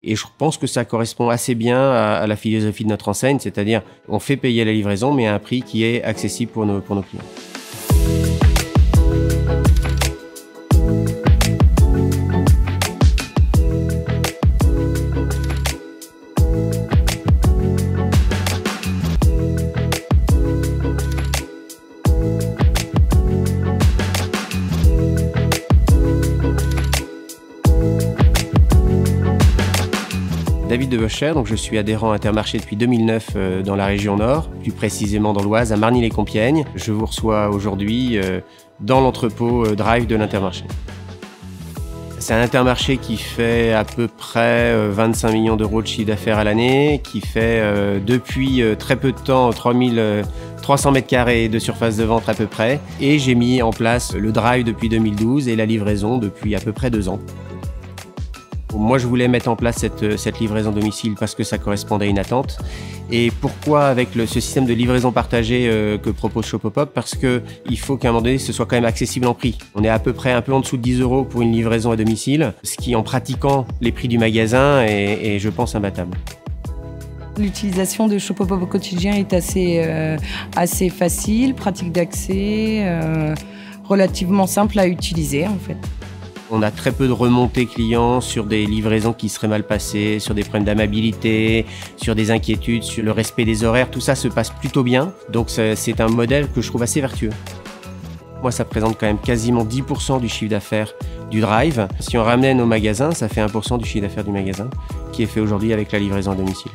Et je pense que ça correspond assez bien à la philosophie de notre enseigne, c'est-à-dire on fait payer la livraison, mais à un prix qui est accessible pour nos clients. David de Bocher, donc je suis adhérent Intermarché depuis 2009 dans la région Nord, plus précisément dans l'Oise, à Marny-les-Compiègnes. Je vous reçois aujourd'hui dans l'entrepôt Drive de l'Intermarché. C'est un Intermarché qui fait à peu près 25 millions d'euros de chiffre d'affaires à l'année, qui fait depuis très peu de temps 300 mètres carrés de surface de vente à peu près. Et j'ai mis en place le Drive depuis 2012 et la livraison depuis à peu près 2 ans. Moi, je voulais mettre en place cette livraison domicile parce que ça correspondait à une attente. Et pourquoi avec ce système de livraison partagée que propose Shopopop? Parce qu'il faut qu'à un moment donné, ce soit quand même accessible en prix. On est à peu près un peu en dessous de 10 € pour une livraison à domicile, ce qui, en pratiquant les prix du magasin, est je pense, imbattable. L'utilisation de Shopopop au quotidien est assez facile, pratique d'accès, relativement simple à utiliser en fait. On a très peu de remontées clients sur des livraisons qui seraient mal passées, sur des problèmes d'amabilité, sur des inquiétudes, sur le respect des horaires. Tout ça se passe plutôt bien. Donc c'est un modèle que je trouve assez vertueux. Moi, ça représente quand même quasiment 10% du chiffre d'affaires du Drive. Si on ramenait nos magasins, ça fait 1% du chiffre d'affaires du magasin qui est fait aujourd'hui avec la livraison à domicile.